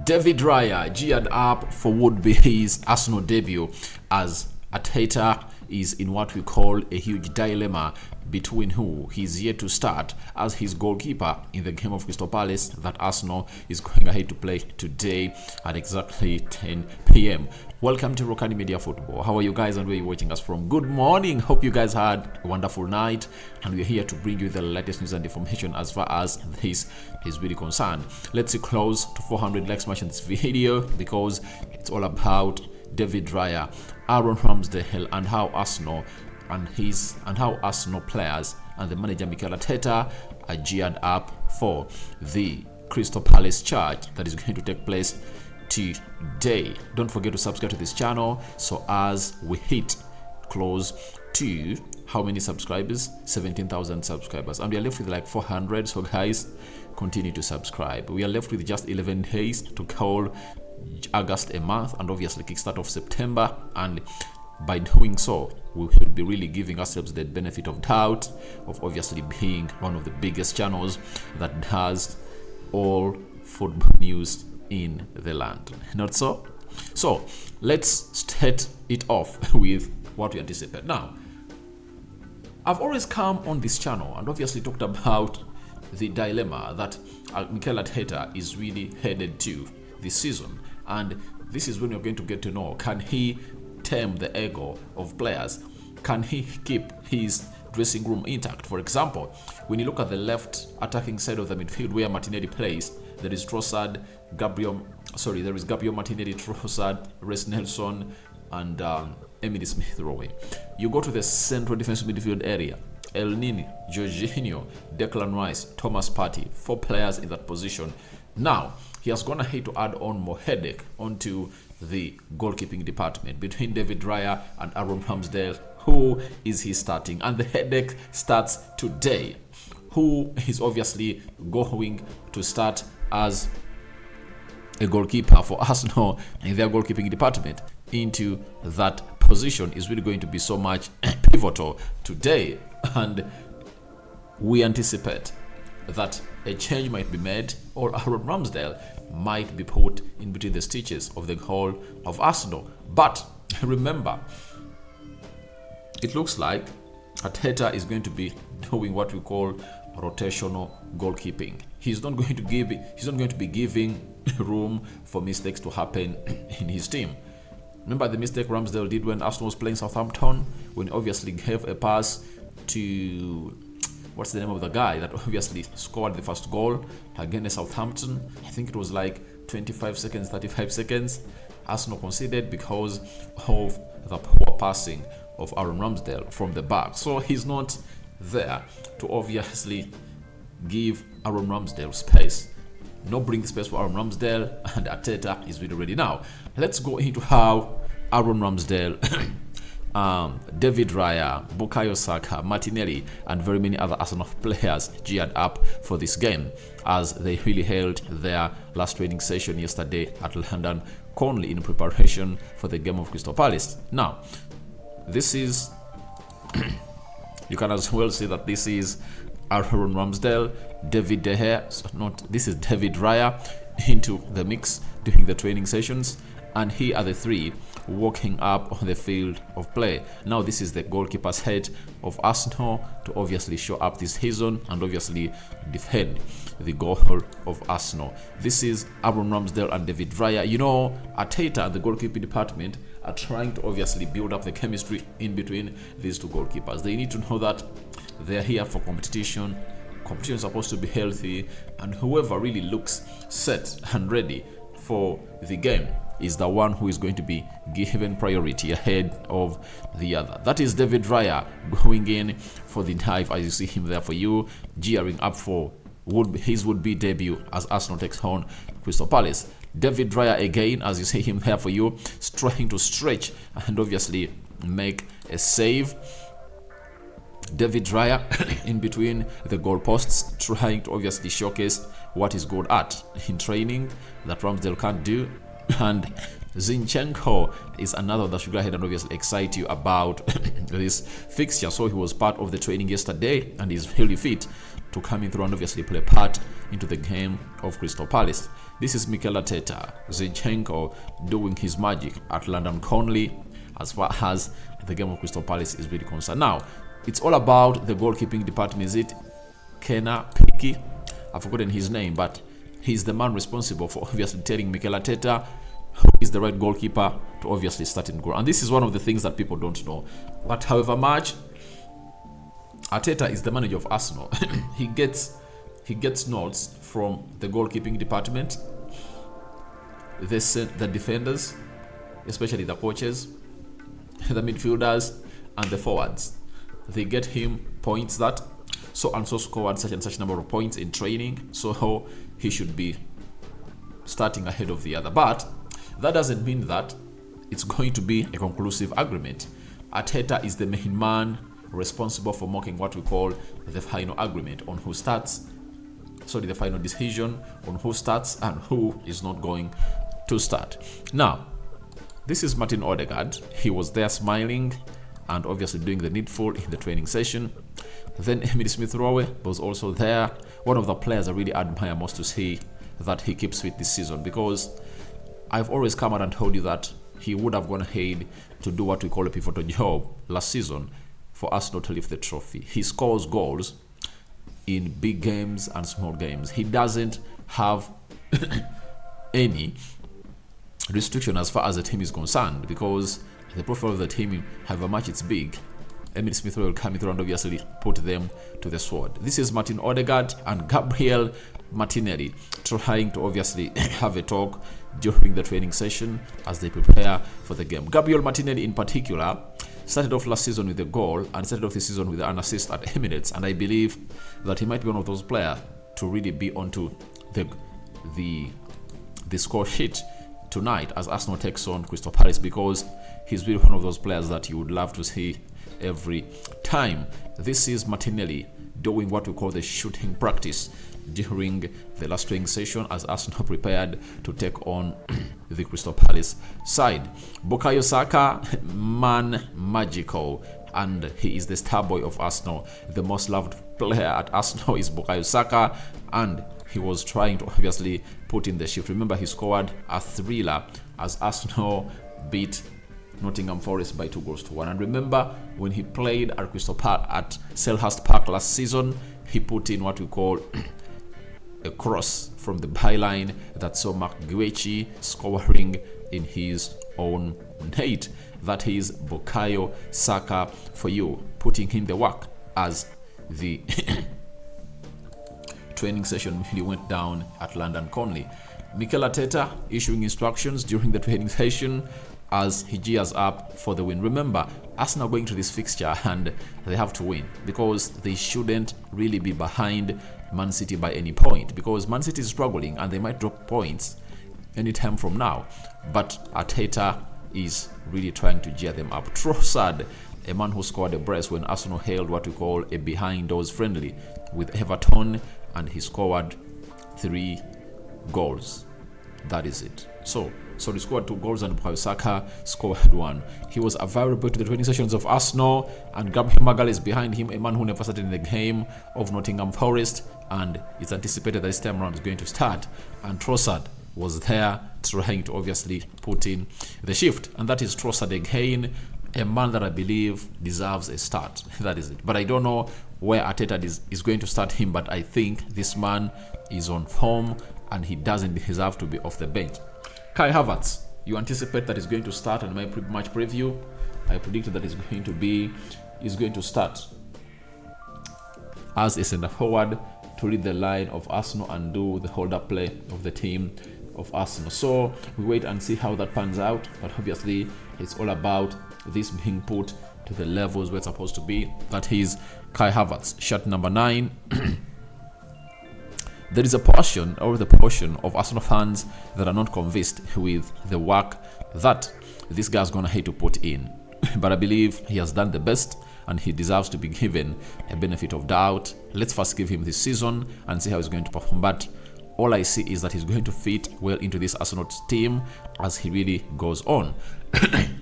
David Raya geared up for would-be his Arsenal debut as Arteta is in what we call a huge dilemma between who he's yet to start as his goalkeeper in the game of Crystal Palace that Arsenal is going ahead to play today at exactly 10 p.m. Welcome to Rokani Media Football. How are you guys and where are you watching us from? Good morning. Hope you guys had a wonderful night, and we're here to bring you the latest news and information as far as this is really concerned. Let's see close to 400 likes much in this video because it's all about David Raya, Aaron Ramsdale, and how Arsenal players and the manager Mikel Arteta are geared up for the Crystal Palace charge that is going to take place today. Don't forget to subscribe to this channel so as we hit close to how many subscribers? 17,000 subscribers, and we are left with like 400. So guys, continue to subscribe. We are left with just 11 days to call August a month and obviously kickstart of September, and by doing so we will be really giving ourselves the benefit of doubt of obviously being one of the biggest channels that does all football news in the land. Not so? So let's start it off with what we anticipate. Now, I've always come on this channel and obviously talked about the dilemma that Mikel Arteta is really headed to this season, and this is when you're going to get to know, can he tame the ego of players? Can he keep his dressing room intact? For example, when you look at the left attacking side of the midfield where Martinelli plays, there is Gabriel Martinelli, Trossard, Reece Nelson, and Emily Smith-Rowe. You go to the central defensive midfield area, El Nini, Jorginho, Declan Rice, Thomas Partey, 4 players in that position. Now, he has gone ahead to add on more headache onto the goalkeeping department between David Raya and Aaron Ramsdale. Who is he starting? And the headache starts today. Who is obviously going to start as a goalkeeper for Arsenal in their goalkeeping department into that position is really going to be so much pivotal today, and we anticipate that a change might be made or Aaron Ramsdale might be put in between the stitches of the goal of Arsenal. But remember, it looks like Arteta is going to be doing what we call rotational goalkeeping. He's not going to be giving room for mistakes to happen in his team. Remember the mistake Ramsdale did when Arsenal was playing Southampton, when he obviously gave a pass to, what's the name of the guy that obviously scored the first goal against Southampton? I think it was like 25 seconds, 35 seconds. Arsenal conceded because of the poor passing of Aaron Ramsdale from the back. So he's not there to obviously give Aaron Ramsdale space. No bring space for Aaron Ramsdale, and Arteta is really ready. Now, let's go into how Aaron Ramsdale, David Raya, Bukayo Saka, Martinelli, and very many other Arsenal players geared up for this game as they really held their last training session yesterday at London Conley in preparation for the game of Crystal Palace. Now, this is you can as well say that this is Aaron Ramsdale, David De Gea, this is David Raya into the mix during the training sessions, and here are the three walking up on the field of play. Now this is the goalkeeper's head of Arsenal to obviously show up this season and obviously defend the goal of Arsenal. This is Aaron Ramsdale and David Raya. You know, Arteta and the goalkeeping department are trying to obviously build up the chemistry in between these two goalkeepers. They need to know that they're here for competition. Competition is supposed to be healthy, and whoever really looks set and ready for the game is the one who is going to be given priority ahead of the other. That is David Raya going in for the dive, as you see him there for you, gearing up for his would-be debut as Arsenal takes on Crystal Palace. David Raya again, as you see him there for you, trying to stretch and obviously make a save. David Raya in between the goalposts, trying to obviously showcase what he's good at in training that Ramsdale can't do. And Zinchenko is another that should go ahead and obviously excite you about this fixture. So he was part of the training yesterday and is really fit to come in through and obviously play a part into the game of Crystal Palace. This is Mikel Arteta, Zinchenko doing his magic at London Conley as far as the game of Crystal Palace is really concerned. Now, it's all about the goalkeeping department. Is it Kena Piki? I've forgotten his name, but he's the man responsible for obviously telling Mikel Arteta who is the right goalkeeper to obviously start in goal. And this is one of the things that people don't know. But however much Arteta is the manager of Arsenal, he gets notes from the goalkeeping department, the defenders, especially the coaches, the midfielders, and the forwards. They get him points that so and so scored such and such number of points in training, so he should be starting ahead of the other. But that doesn't mean that it's going to be a conclusive agreement. Arteta is the main man responsible for making what we call the final agreement on who starts, the final decision on who starts and who is not going to start. Now, this is Martin Odegaard. He was there smiling and obviously doing the needful in the training session. Then Emile Smith-Rowe was also there. One of the players I really admire most to see that he keeps fit this season, because I've always come out and told you that he would have gone ahead to do what we call a pivotal job last season for us not to lift the trophy. He scores goals in big games and small games. He doesn't have any restriction as far as the team is concerned, because the profile of the team, however much it's big, Emile Smith will come through and obviously put them to the sword. This is Martin Odegaard and Gabriel Martinelli trying to obviously have a talk during the training session as they prepare for the game. Gabriel Martinelli in particular started off last season with a goal and started off this season with an assist at Emirates, and I believe that he might be one of those players to really be onto the score sheet tonight as Arsenal takes on Crystal Palace, because he's really one of those players that you would love to see every time. This is Martinelli doing what we call the shooting practice during the last training session as Arsenal prepared to take on the Crystal Palace side. Bukayo Saka, man magical, and he is the star boy of Arsenal. The most loved player at Arsenal is Bukayo Saka, and he was trying to obviously put in the shift. Remember, he scored a thriller as Arsenal beat Nottingham Forest by 2-1. And remember, when he played at Selhurst Park last season, he put in what we call a cross from the byline that saw Mark Guechi scoring in his own net. That is Bukayo Saka for you, putting in the work as the training session really went down at London Conley. Mikel Arteta issuing instructions during the training session as he gears up for the win. Remember, Arsenal going to this fixture and they have to win, because they shouldn't really be behind Man City by any point, because Man City is struggling and they might drop points anytime from now. But Arteta is really trying to gear them up. Trossard, a man who scored a brace when Arsenal held what we call a behind doors friendly with Everton, and he scored 3 goals. That is it. So he scored 2 goals and Bukayo Saka scored 1. He was available to the training sessions of Arsenal, and Gabriel Magalhaes behind him, a man who never started in the game of Nottingham Forest, and it's anticipated that this time around is going to start. And Trossard was there trying to obviously put in the shift, and that is Trossard again, a man that I believe deserves a start. That is it. But I don't know where Arteta is going to start him, but I think this man is on form and he doesn't deserve to be off the bench. Kai Havertz, you anticipate that he's going to start, and my match preview, I predicted that he's going to start as a centre forward to lead the line of Arsenal and do the hold-up play of the team of Arsenal. So we wait and see how that pans out, but obviously it's all about this being put to the levels where it's supposed to be. That is Kai Havertz, shirt number 9. There is a portion of Arsenal fans that are not convinced with the work that this guy's gonna hate to put in. But I believe he has done the best and he deserves to be given a benefit of doubt. Let's first give him this season and see how he's going to perform. But all I see is that he's going to fit well into this Arsenal team as he really goes on.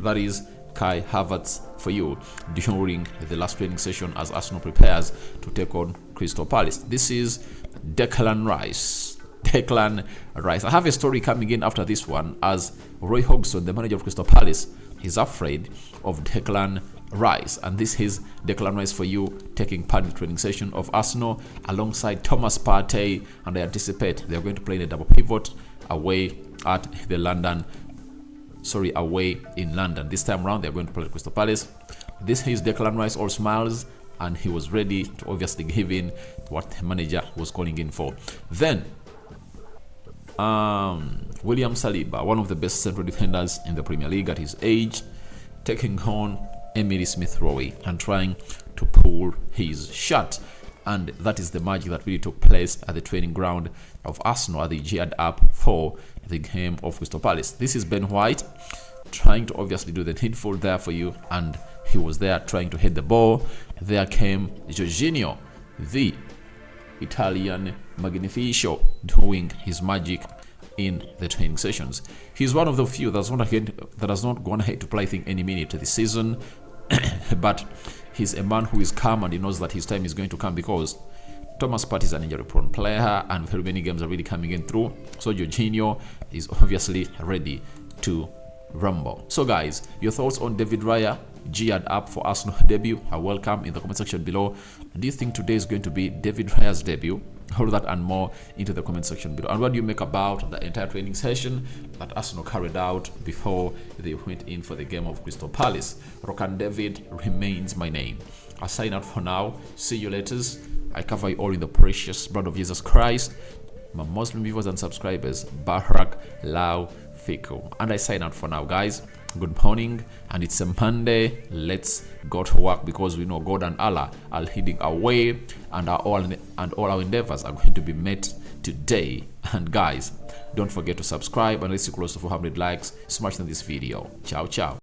That is Kai Havertz for you during the last training session as Arsenal prepares to take on Crystal Palace. This is Declan Rice. Declan Rice. I have a story coming in after this one, as Roy Hodgson, the manager of Crystal Palace, is afraid of Declan Rice, and this is Declan Rice for you, taking part in the training session of Arsenal alongside Thomas Partey, and I anticipate they are going to play in a double pivot away in London. This time around they are going to play at Crystal Palace. This is Declan Rice, all smiles, and he was ready to obviously give in what the manager was calling in for. Then William Saliba, one of the best central defenders in the Premier League at his age, taking on Emily Smith-Rowe and trying to pull his shot. And that is the magic that really took place at the training ground of Arsenal as they geared up for the game of Crystal Palace. This is Ben White trying to obviously do the needful there for you, and he was there trying to hit the ball. There came Jorginho, the Italian Magnifico, doing his magic in the training sessions. He's one of the few that has not gone ahead to play, I think, any minute this season, but he's a man who is calm and he knows that his time is going to come, because Thomas Partey is an injury-prone player and very many games are really coming in through. So Jorginho is obviously ready to rumble. So guys, your thoughts on David Raya geared up for Arsenal debut are welcome in the comment section below. Do you think today is going to be David Raya's debut? All that and more into the comment section below. And what do you make about the entire training session that Arsenal carried out before they went in for the game of Crystal Palace? Rokani David remains my name. I sign out for now. See you later. I cover you all in the precious blood of Jesus Christ. My Muslim viewers and subscribers, Barak Lau Fiku. And I sign out for now, guys. Good morning, and it's a Monday. Let's go to work, because we know God and Allah are leading our way, and all our endeavors are going to be met today. And guys, don't forget to subscribe, and let's see close to 400 likes. Smash on this video. Ciao, ciao.